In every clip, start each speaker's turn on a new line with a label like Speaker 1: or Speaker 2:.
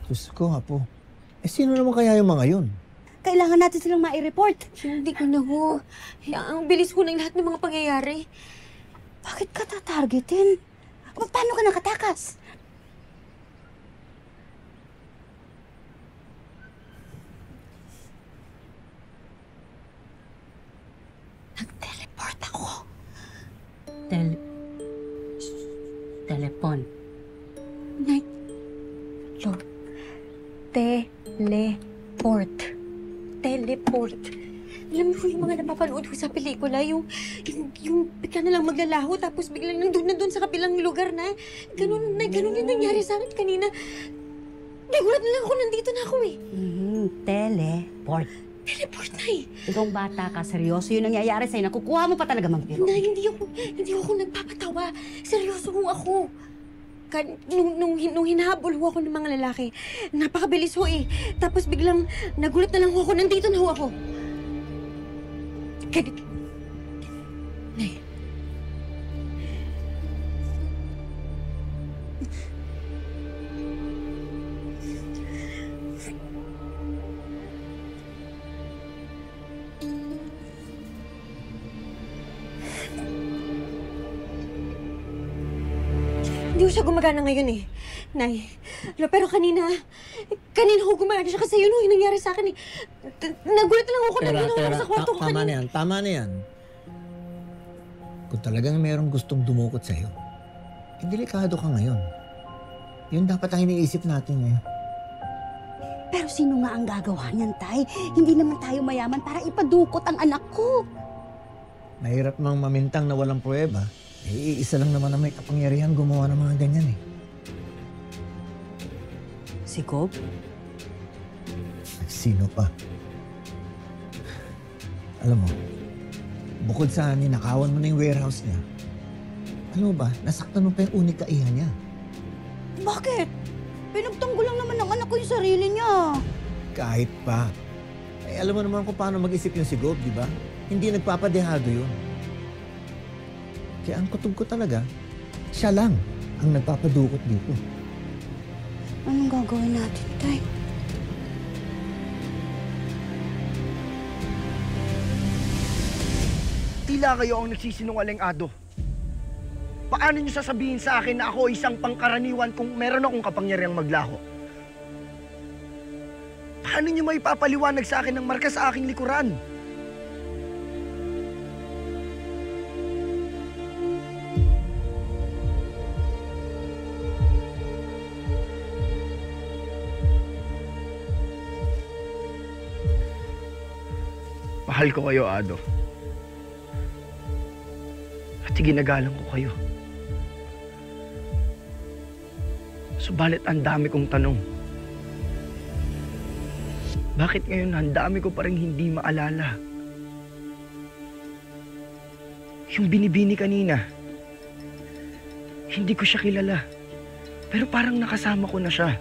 Speaker 1: Diyos ko, Apo. Sino naman kaya yung mga yun?
Speaker 2: Kailangan natin silang mai-report.
Speaker 3: Hindi ko na ho. Ang bilis ho ng lahat ng mga pangyayari.
Speaker 2: Bakit ka tatargetin? Paano ka nakatakas?
Speaker 3: Nag-teleport ako.
Speaker 2: Telepon.
Speaker 3: Teleport. Alam mo yung mga napapanood ko sa pelikula, yung bigla na lang maglalaho tapos biglang nandun sa kabilang lugar na. Ganun yung nangyari sa akin kanina. Nagulat na lang ako, nandito na ako eh.
Speaker 2: Teleport.
Speaker 3: Teleport na eh.
Speaker 2: Ikaw bata ka, seryoso yung nangyayari sa'yo. Nakukuha mo pa talaga magbiro.
Speaker 3: Hindi ako nagpapatawa. Seryoso ho ako. Nung hinahabol ho ako ng mga lalaki, napakabilis ho eh. Tapos biglang nagulat na lang ho ako, nandito na ho ako. Nay. Hindi ko siya gumagana ngayon eh. Nay, pero kanina ho gumagana siya kasi yun ho yung nangyari sa akin eh. Nagulat lang ako, nandito ako sa kwarto ko kanina.
Speaker 1: Tama na yan. Kung talagang merong gustong dumukot sa'yo, delikado ka ngayon. Yun dapat ang iniisip natin eh.
Speaker 2: Pero sino nga ang gagawa niyan, Tay? Hindi naman tayo mayaman para ipadukot ang anak ko.
Speaker 1: Mahirap mang mamintang na walang pruweba. Iisa lang naman na may kapangyarihan gumawa ng mga ganyan eh.
Speaker 2: Si Gob?
Speaker 1: Sino pa? Alam mo, bukod sa ninakawan mo na yung warehouse niya, alam mo ba, nasaktan mo pa yung unika iha niya.
Speaker 2: Bakit? Pinagtanggol lang naman ng anak ko yung sarili niya.
Speaker 1: Kahit pa. Alam mo naman kung paano mag-isip yung si Gob, di ba? Hindi nagpapadehado yun. Kaya ang kutob ko talaga, siya lang ang nagpapadukot dito.
Speaker 2: Anong gagawin natin, Tay?
Speaker 4: Tila kayo ang nagsisinungaling, Ado. Paano niyo sasabihin sa akin na ako isang pangkaraniwan kung meron akong kapangyarihang maglaho? Paano niyo may papaliwanag sa akin ng marka sa aking likuran? Mahal ko kayo, Ado. At ginagalang ko kayo. Subalit ang dami kong tanong. Bakit ngayon ang dami ko pa rin hindi maalala? Yung binibini kanina, hindi ko siya kilala. Pero parang nakasama ko na siya.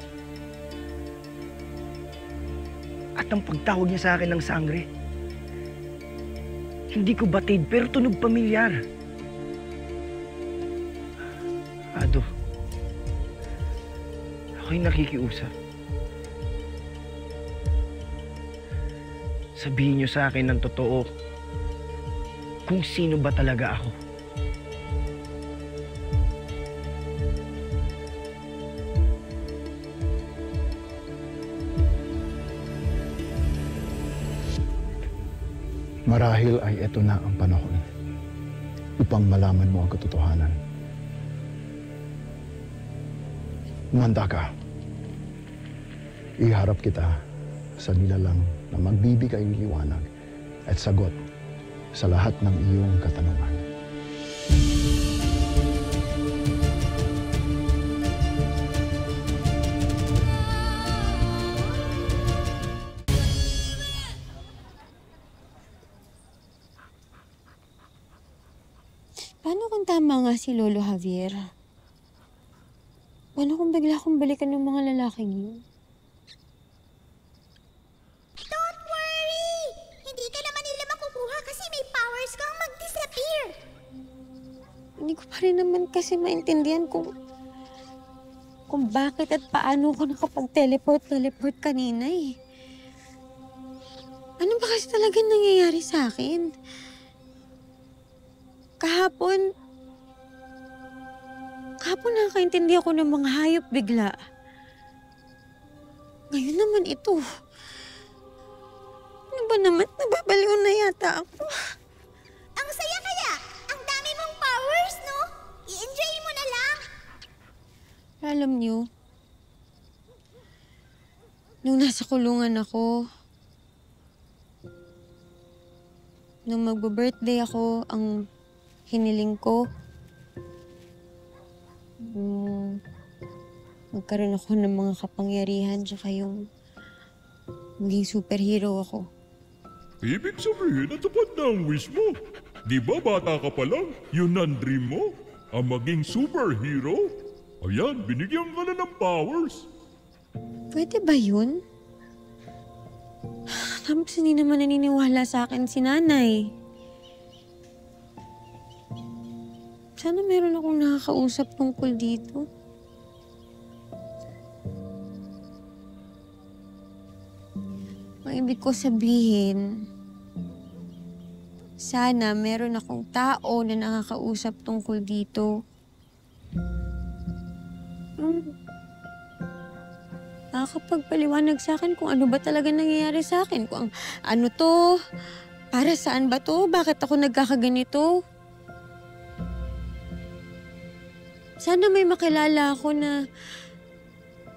Speaker 4: At ang pagtawag niya sa akin ng sangre, hindi ko batid pero tunog pamilyar. Ado, ako'y nakikiusap. Sabihin niyo sa akin ng totoo kung sino ba talaga ako.
Speaker 5: Marahil ay eto na ang panahon upang malaman mo ang katotohanan. Umanda ka. Iharap kita sa nilalang na magbibigay liwanag at sagot sa lahat ng iyong katanungan.
Speaker 3: Paano kung tama nga si Lolo Javier? Paano kung bigla akong balikan ng mga lalaking yun?
Speaker 6: Don't worry! Hindi ka naman nila makukuha kasi may powers kang mag-disappear.
Speaker 3: Hindi ko pa rin naman kasi maintindihan kung kung bakit at paano ako nakapag-teleport kanina eh. Ano ba kasi talaga nangyayari sa akin? Kahapon nakakaintindi ako ng mga hayop bigla. Ngayon naman ito. Ano ba naman? Nababaliw na yata ako.
Speaker 6: Ang saya kaya! Ang dami mong powers, no? I-enjoy mo na lang!
Speaker 3: Alam niyo, nung nasa kulungan ako, nung magbo-birthday ako, ang hiniling ko, magkaroon ako ng mga kapangyarihan tsaka yung maging superhero ako.
Speaker 7: Ibig sabihin, natupad na ang wish mo. Di ba bata ka pa lang? Yun ang dream mo? Ang maging superhero? Ayan, binigyan ka na ng powers.
Speaker 3: Pwede ba yun? Tapos hindi naman naniniwala sa akin si nanay. Sana meron akong nakakausap tungkol dito. Ang ibig ko sabihin, sana meron akong tao na nakakausap tungkol dito. Nakakapagpaliwanag sa akin kung ano ba talaga nangyayari sa akin. Kung ano to, para saan ba to, bakit ako nagkakaganito. Sana may makilala ako na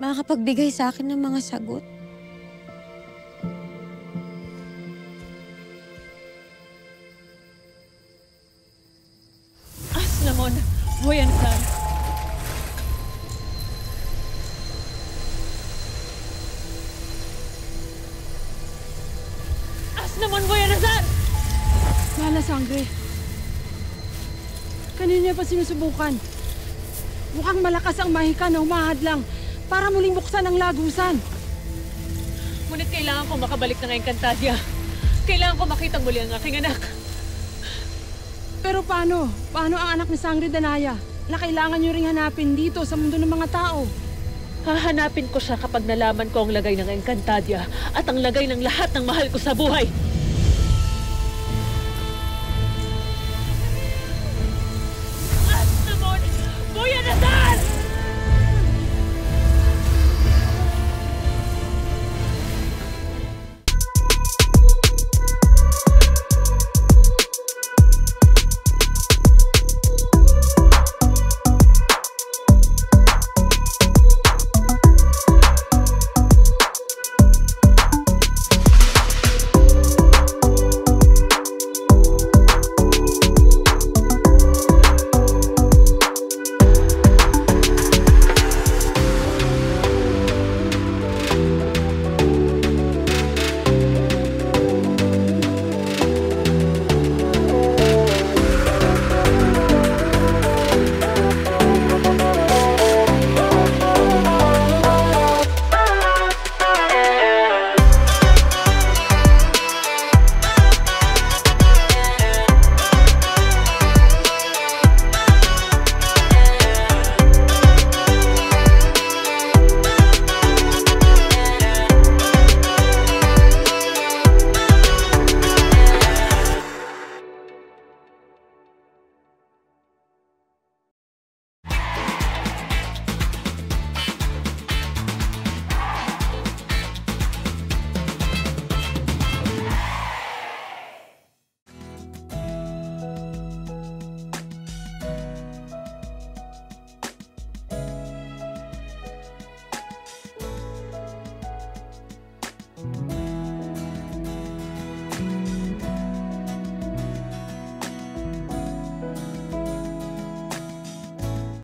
Speaker 3: makakapagbigay sa akin ng mga sagot.
Speaker 8: Namon, Boyan-san. Namon, Boyan-san!
Speaker 9: Mahal na sangre. Kanina pa sinusubukan. Mukhang malakas ang mahika na humahadlang para muling buksan ang lagusan.
Speaker 8: Ngunit kailangan ko makabalik na ngayon, Cantadia. Kailangan ko makitang muli ang aking anak.
Speaker 9: Pero paano? Paano ang anak ni Sangre Danaya na kailangan niyo ring hanapin dito sa mundo ng mga tao?
Speaker 8: Hahanapin ko siya kapag nalaman ko ang lagay ng Encantadia at ang lagay ng lahat ng mahal ko sa buhay.